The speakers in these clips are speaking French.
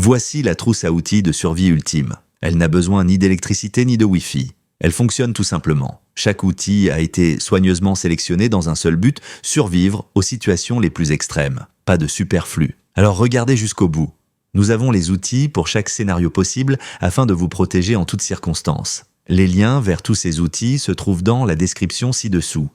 Voici la trousse à outils de survie ultime. Elle n'a besoin ni d'électricité ni de Wi-Fi. Elle fonctionne tout simplement. Chaque outil a été soigneusement sélectionné dans un seul but, survivre aux situations les plus extrêmes. Pas de superflu. Alors regardez jusqu'au bout. Nous avons les outils pour chaque scénario possible afin de vous protéger en toutes circonstances. Les liens vers tous ces outils se trouvent dans la description ci-dessous.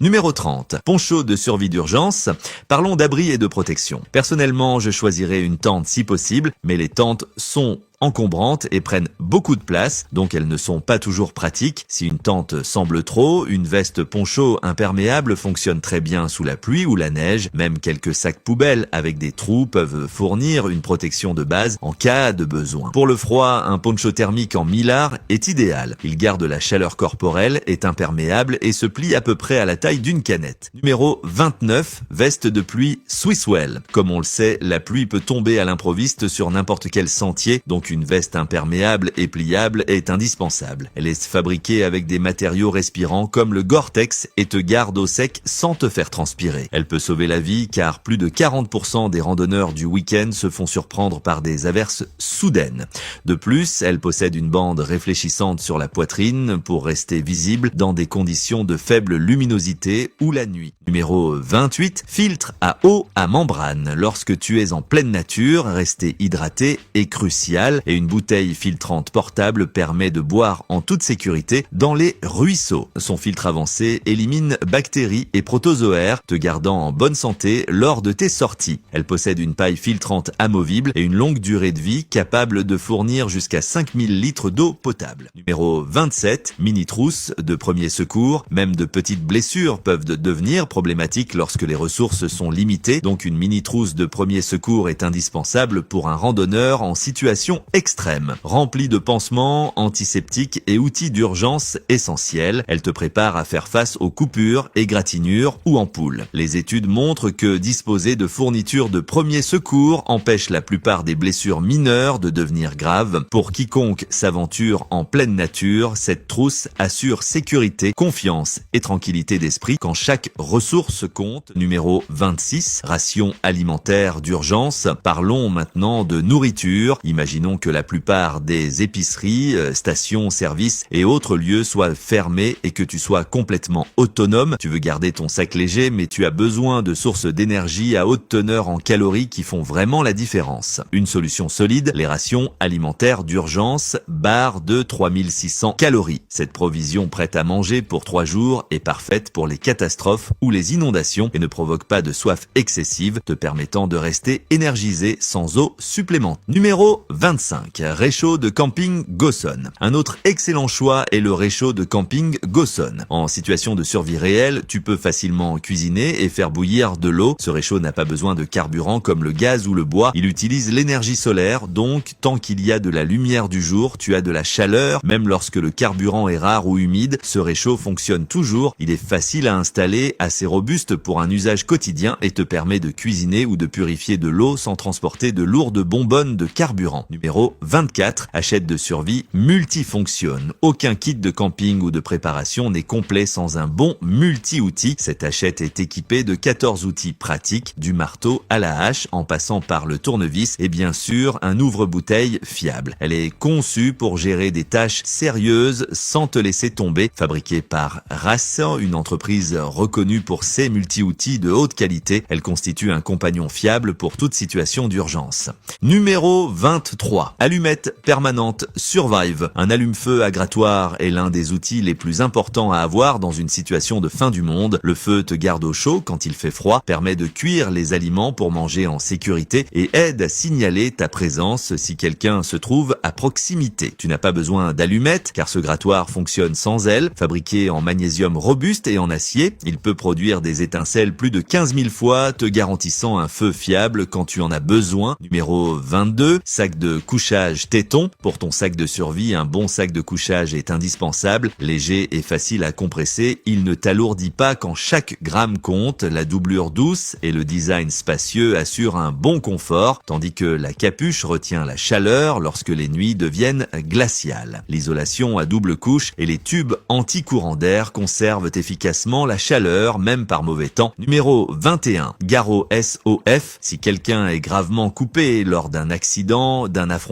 Numéro 30. Poncho de survie d'urgence. Parlons d'abri et de protection. Personnellement, je choisirais une tente si possible, mais les tentes sont encombrantes et prennent beaucoup de place, donc elles ne sont pas toujours pratiques. Si une tente semble trop, une veste poncho imperméable fonctionne très bien sous la pluie ou la neige. Même quelques sacs poubelles avec des trous peuvent fournir une protection de base en cas de besoin. Pour le froid, un poncho thermique en mylar est idéal. Il garde la chaleur corporelle, est imperméable et se plie à peu près à la taille d'une canette. Numéro 29. Veste de pluie Swisswell. Comme on le sait, la pluie peut tomber à l'improviste sur n'importe quel sentier, donc une veste imperméable et pliable est indispensable. Elle est fabriquée avec des matériaux respirants comme le Gore-Tex et te garde au sec sans te faire transpirer. Elle peut sauver la vie car plus de 40% des randonneurs du week-end se font surprendre par des averses soudaines. De plus, elle possède une bande réfléchissante sur la poitrine pour rester visible dans des conditions de faible luminosité ou la nuit. Numéro 28. Filtre à eau à membrane. Lorsque tu es en pleine nature, rester hydraté est crucial. Et une bouteille filtrante portable permet de boire en toute sécurité dans les ruisseaux. Son filtre avancé élimine bactéries et protozoaires, te gardant en bonne santé lors de tes sorties. Elle possède une paille filtrante amovible et une longue durée de vie capable de fournir jusqu'à 5000 litres d'eau potable. Numéro 27, mini trousse de premier secours. Même de petites blessures peuvent devenir problématiques lorsque les ressources sont limitées, donc une mini trousse de premier secours est indispensable pour un randonneur en situation extrême. Remplie de pansements, antiseptiques et outils d'urgence essentiels, elle te prépare à faire face aux coupures, égratignures ou ampoules. Les études montrent que disposer de fournitures de premier secours empêche la plupart des blessures mineures de devenir graves. Pour quiconque s'aventure en pleine nature, cette trousse assure sécurité, confiance et tranquillité d'esprit quand chaque ressource compte. Numéro 26, ration alimentaire d'urgence. Parlons maintenant de nourriture. Imaginons que la plupart des épiceries, stations, services et autres lieux soient fermés et que tu sois complètement autonome. Tu veux garder ton sac léger, mais tu as besoin de sources d'énergie à haute teneur en calories qui font vraiment la différence. Une solution solide, les rations alimentaires d'urgence, barres de 3600 calories. Cette provision prête à manger pour 3 jours est parfaite pour les catastrophes ou les inondations et ne provoque pas de soif excessive, te permettant de rester énergisé sans eau supplémentaire. Numéro 25. Réchaud de camping Gosson. Un autre excellent choix est le réchaud de camping Gosson. En situation de survie réelle, tu peux facilement cuisiner et faire bouillir de l'eau. Ce réchaud n'a pas besoin de carburant comme le gaz ou le bois. Il utilise l'énergie solaire, donc tant qu'il y a de la lumière du jour, tu as de la chaleur. Même lorsque le carburant est rare ou humide, ce réchaud fonctionne toujours. Il est facile à installer, assez robuste pour un usage quotidien et te permet de cuisiner ou de purifier de l'eau sans transporter de lourdes bonbonnes de carburant. Numéro 24. Hachette de survie multifonctionne. Aucun kit de camping ou de préparation n'est complet sans un bon multi-outil. Cette hachette est équipée de 14 outils pratiques, du marteau à la hache en passant par le tournevis et bien sûr un ouvre-bouteille fiable. Elle est conçue pour gérer des tâches sérieuses sans te laisser tomber. Fabriquée par RAS, une entreprise reconnue pour ses multi-outils de haute qualité, elle constitue un compagnon fiable pour toute situation d'urgence. Numéro 23. Allumette permanente Survive. Un allume-feu à grattoir est l'un des outils les plus importants à avoir dans une situation de fin du monde. Le feu te garde au chaud quand il fait froid, permet de cuire les aliments pour manger en sécurité et aide à signaler ta présence si quelqu'un se trouve à proximité. Tu n'as pas besoin d'allumettes car ce grattoir fonctionne sans elle. Fabriqué en magnésium robuste et en acier, il peut produire des étincelles plus de 15 000 fois, te garantissant un feu fiable quand tu en as besoin. Numéro 22. Sac de couchage Téton. Pour ton sac de survie, un bon sac de couchage est indispensable. Léger et facile à compresser, il ne t'alourdit pas quand chaque gramme compte. La doublure douce et le design spacieux assurent un bon confort, tandis que la capuche retient la chaleur lorsque les nuits deviennent glaciales. L'isolation à double couche et les tubes anti-courant d'air conservent efficacement la chaleur, même par mauvais temps. Numéro 21. Garrot SOF. Si quelqu'un est gravement coupé lors d'un accident, d'un affrontement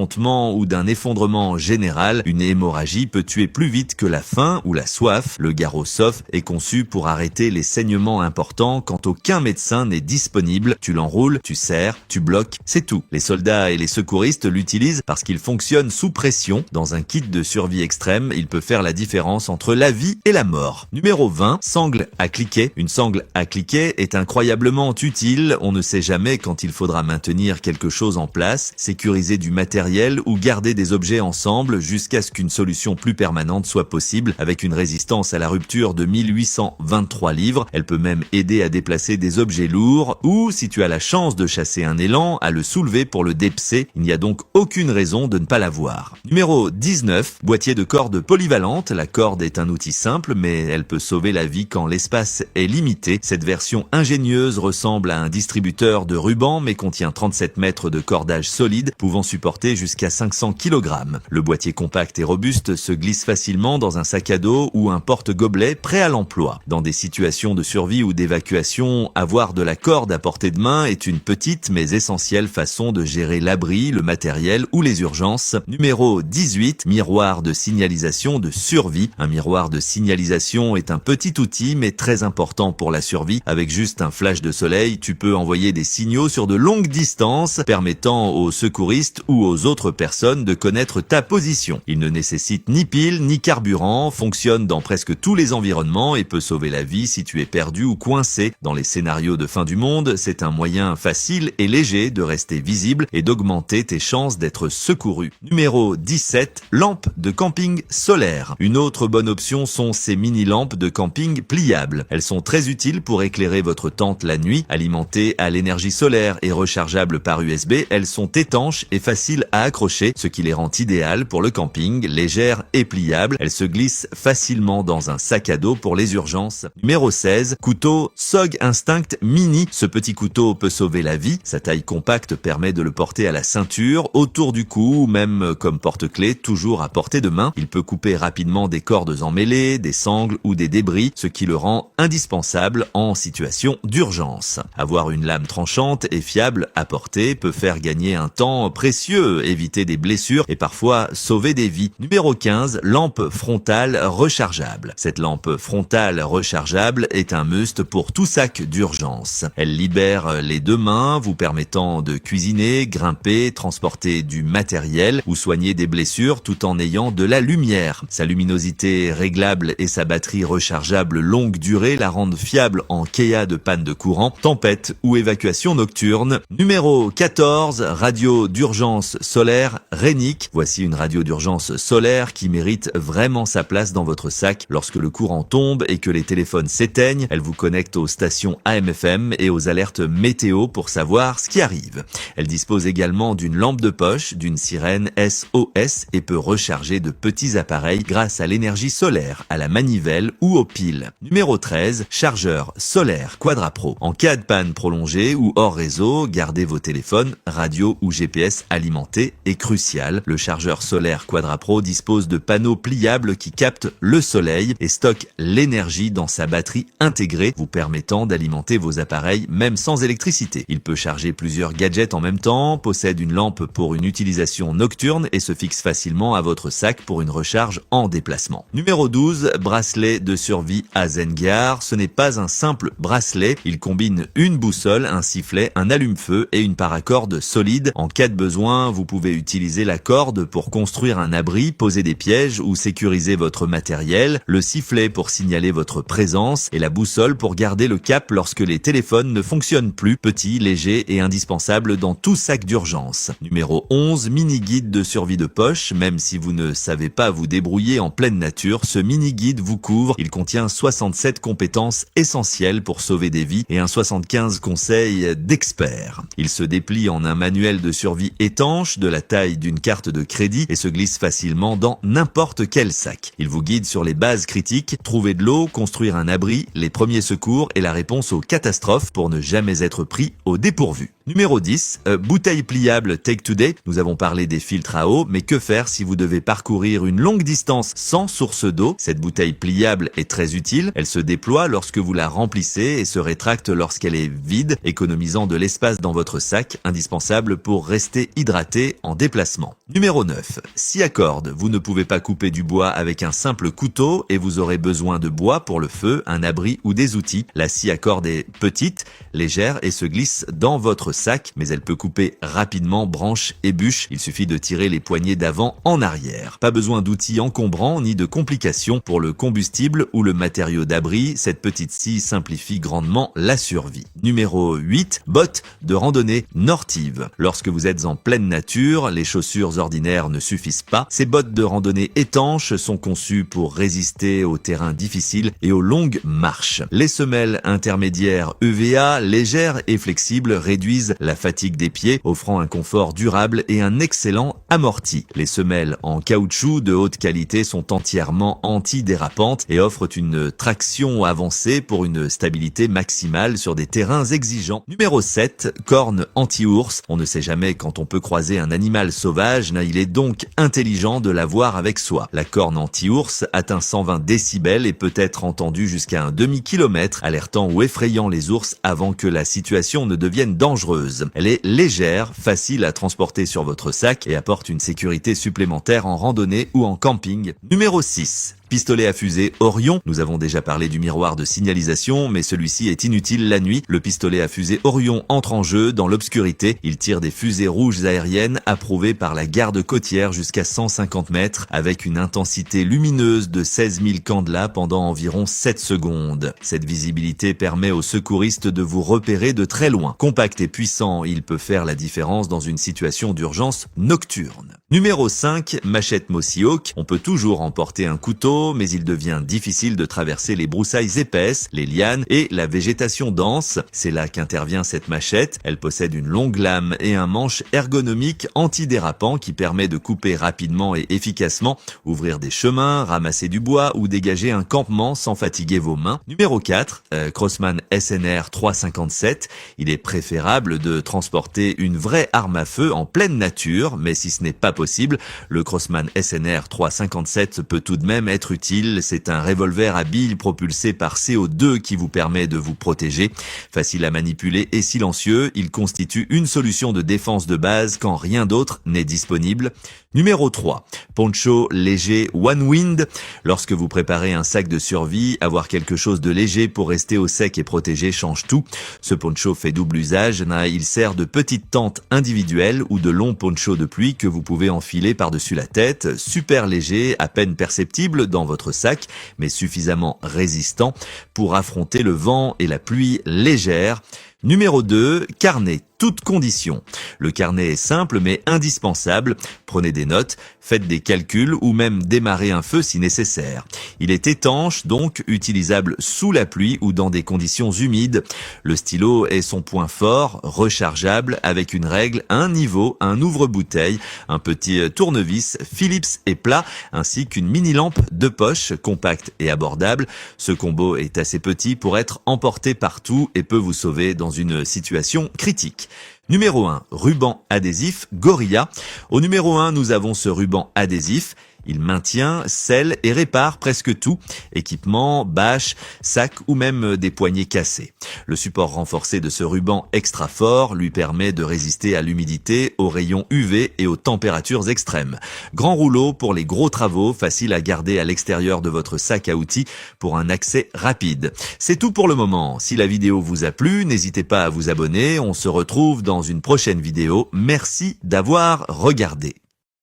ou d'un effondrement général, une hémorragie peut tuer plus vite que la faim ou la soif. Le Garrot SOF est conçu pour arrêter les saignements importants quand aucun médecin n'est disponible. Tu l'enroules, tu serres, tu bloques, c'est tout. Les soldats et les secouristes l'utilisent parce qu'il fonctionne sous pression. Dans un kit de survie extrême, il peut faire la différence entre la vie et la mort. Numéro 20. Sangle à cliquet. Une sangle à cliquet est incroyablement utile. On ne sait jamais quand il faudra maintenir quelque chose en place, sécuriser du matériel ou garder des objets ensemble jusqu'à ce qu'une solution plus permanente soit possible. Avec une résistance à la rupture de 1823 livres, elle peut même aider à déplacer des objets lourds ou, si tu as la chance de chasser un élan, à le soulever pour le dépecer. Il n'y a donc aucune raison de ne pas l'avoir. Numéro 19. Boîtier de corde polyvalente. La corde est un outil simple, mais elle peut sauver la vie quand l'espace est limité. Cette version ingénieuse ressemble à un distributeur de ruban, mais contient 37 mètres de cordage solide, pouvant supporter jusqu'à 500 kg. Le boîtier compact et robuste se glisse facilement dans un sac à dos ou un porte-gobelet prêt à l'emploi. Dans des situations de survie ou d'évacuation, avoir de la corde à portée de main est une petite mais essentielle façon de gérer l'abri, le matériel ou les urgences. Numéro 18. Miroir de signalisation de survie. Un miroir de signalisation est un petit outil mais très important pour la survie. Avec juste un flash de soleil, tu peux envoyer des signaux sur de longues distances, permettant aux secouristes ou aux autres personnes de connaître ta position. Il ne nécessite ni pile ni carburant, fonctionne dans presque tous les environnements et peut sauver la vie si tu es perdu ou coincé. Dans les scénarios de fin du monde, c'est un moyen facile et léger de rester visible et d'augmenter tes chances d'être secouru. Numéro 17. Lampe de camping solaire. Une autre bonne option sont ces mini-lampes de camping pliables. Elles sont très utiles pour éclairer votre tente la nuit. Alimentées à l'énergie solaire et rechargeables par USB, elles sont étanches et faciles à accrocher, ce qui les rend idéales pour le camping. Légères et pliables, elles se glissent facilement dans un sac à dos pour les urgences. Numéro 16. Couteau SOG Instinct Mini. Ce petit couteau peut sauver la vie. Sa taille compacte permet de le porter à la ceinture, autour du cou ou même comme porte-clés, toujours à portée de main. Il peut couper rapidement des cordes emmêlées, des sangles ou des débris, ce qui le rend indispensable en situation d'urgence. Avoir une lame tranchante et fiable à portée peut faire gagner un temps précieux, éviter des blessures et parfois sauver des vies. Numéro 15. Lampe frontale rechargeable. Cette lampe frontale rechargeable est un must pour tout sac d'urgence. Elle libère les deux mains, vous permettant de cuisiner, grimper, transporter du matériel ou soigner des blessures tout en ayant de la lumière. Sa luminosité réglable et sa batterie rechargeable longue durée la rendent fiable en cas de panne de courant, tempête ou évacuation nocturne. Numéro 14. Radio d'urgence solaire Renic. Voici une radio d'urgence solaire qui mérite vraiment sa place dans votre sac. Lorsque le courant tombe et que les téléphones s'éteignent, elle vous connecte aux stations AM/FM et aux alertes météo pour savoir ce qui arrive. Elle dispose également d'une lampe de poche, d'une sirène SOS et peut recharger de petits appareils grâce à l'énergie solaire, à la manivelle ou aux piles. Numéro 13. Chargeur solaire Quadra Pro. En cas de panne prolongée ou hors réseau, gardez vos téléphones, radio ou GPS alimentés est crucial. Le chargeur solaire Quadra Pro dispose de panneaux pliables qui captent le soleil et stockent l'énergie dans sa batterie intégrée, vous permettant d'alimenter vos appareils même sans électricité. Il peut charger plusieurs gadgets en même temps, possède une lampe pour une utilisation nocturne et se fixe facilement à votre sac pour une recharge en déplacement. Numéro 12. Bracelet de survie Azengar. Ce n'est pas un simple bracelet, il combine une boussole, un sifflet, un allume-feu et une paracorde solide. En cas de besoin, vous pouvez utiliser la corde pour construire un abri, poser des pièges ou sécuriser votre matériel, le sifflet pour signaler votre présence et la boussole pour garder le cap lorsque les téléphones ne fonctionnent plus. Petit, léger et indispensable dans tout sac d'urgence. Numéro 11. Mini-guide de survie de poche. Même si vous ne savez pas vous débrouiller en pleine nature, ce mini-guide vous couvre. Il contient 67 compétences essentielles pour sauver des vies et un 75 conseils d'experts. Il se déplie en un manuel de survie étanche étanche de la taille d'une carte de crédit et se glisse facilement dans n'importe quel sac. Il vous guide sur les bases critiques, trouver de l'eau, construire un abri, les premiers secours et la réponse aux catastrophes pour ne jamais être pris au dépourvu. Numéro 10, bouteille pliable Take Today. Nous avons parlé des filtres à eau, mais que faire si vous devez parcourir une longue distance sans source d'eau? Cette bouteille pliable est très utile. Elle se déploie lorsque vous la remplissez et se rétracte lorsqu'elle est vide, économisant de l'espace dans votre sac, indispensable pour rester hydraté en déplacement. Numéro 9, scie à corde. Vous ne pouvez pas couper du bois avec un simple couteau et vous aurez besoin de bois pour le feu, un abri ou des outils. La scie à corde est petite, légère et se glisse dans votre sac, mais elle peut couper rapidement branches et bûches. Il suffit de tirer les poignées d'avant en arrière. Pas besoin d'outils encombrants ni de complications pour le combustible ou le matériau d'abri. Cette petite scie simplifie grandement la survie. Numéro 8, bottes de randonnée Nortive. Lorsque vous êtes en pleine nature, les chaussures ordinaires ne suffisent pas. Ces bottes de randonnée étanches sont conçues pour résister aux terrains difficiles et aux longues marches. Les semelles intermédiaires EVA, légères et flexibles, réduisent la fatigue des pieds, offrant un confort durable et un excellent amorti. Les semelles en caoutchouc de haute qualité sont entièrement antidérapantes et offrent une traction avancée pour une stabilité maximale sur des terrains exigeants. Numéro 7, corne anti-ours. On ne sait jamais quand on peut croiser un animal sauvage, il est donc intelligent de l'avoir avec soi. La corne anti-ours atteint 120 décibels et peut être entendue jusqu'à un demi-kilomètre, alertant ou effrayant les ours avant que la situation ne devienne dangereuse. Elle est légère, facile à transporter sur votre sac et apporte une sécurité supplémentaire en randonnée ou en camping. Numéro 6. Pistolet à fusée Orion. Nous avons déjà parlé du miroir de signalisation, mais celui-ci est inutile la nuit. Le pistolet à fusée Orion entre en jeu dans l'obscurité. Il tire des fusées rouges aériennes approuvées par la garde côtière jusqu'à 150 mètres avec une intensité lumineuse de 16 000 candela pendant environ 7 secondes. Cette visibilité permet aux secouristes de vous repérer de très loin. Compact et puissant, il peut faire la différence dans une situation d'urgence nocturne. Numéro 5, machette Mossy Oak. On peut toujours emporter un couteau, mais il devient difficile de traverser les broussailles épaisses, les lianes et la végétation dense. C'est là qu'intervient cette machette. Elle possède une longue lame et un manche ergonomique antidérapant qui permet de couper rapidement et efficacement, ouvrir des chemins, ramasser du bois ou dégager un campement sans fatiguer vos mains. Numéro 4, Crosman SNR 357. Il est préférable de transporter une vraie arme à feu en pleine nature, mais si ce n'est pas possible, le Crosman SNR 357 peut tout de même être utile. C'est un revolver à billes propulsé par CO2 qui vous permet de vous protéger. Facile à manipuler et silencieux, il constitue une solution de défense de base quand rien d'autre n'est disponible. Numéro 3, poncho léger One Wind. Lorsque vous préparez un sac de survie, avoir quelque chose de léger pour rester au sec et protégé change tout. Ce poncho fait double usage. Il sert de petite tente individuelle ou de long poncho de pluie que vous pouvez enfiler par-dessus la tête. Super léger, à peine perceptible dans votre sac, mais suffisamment résistant pour affronter le vent et la pluie légère. Numéro 2, carnet, toutes conditions. Le carnet est simple mais indispensable. Prenez des notes, faites des calculs ou même démarrez un feu si nécessaire. Il est étanche, donc utilisable sous la pluie ou dans des conditions humides. Le stylo est son point fort, rechargeable avec une règle, un niveau, un ouvre-bouteille, un petit tournevis Philips et plat, ainsi qu'une mini-lampe de poche compacte et abordable. Ce combo est assez petit pour être emporté partout et peut vous sauver dans une situation critique. Numéro 1, ruban adhésif Gorilla. Au numéro 1, nous avons ce ruban adhésif. Il maintient, scelle et répare presque tout, équipement, bâche, sac ou même des poignées cassées. Le support renforcé de ce ruban extra fort lui permet de résister à l'humidité, aux rayons UV et aux températures extrêmes. Grand rouleau pour les gros travaux, facile à garder à l'extérieur de votre sac à outils pour un accès rapide. C'est tout pour le moment. Si la vidéo vous a plu, n'hésitez pas à vous abonner. On se retrouve dans une prochaine vidéo. Merci d'avoir regardé.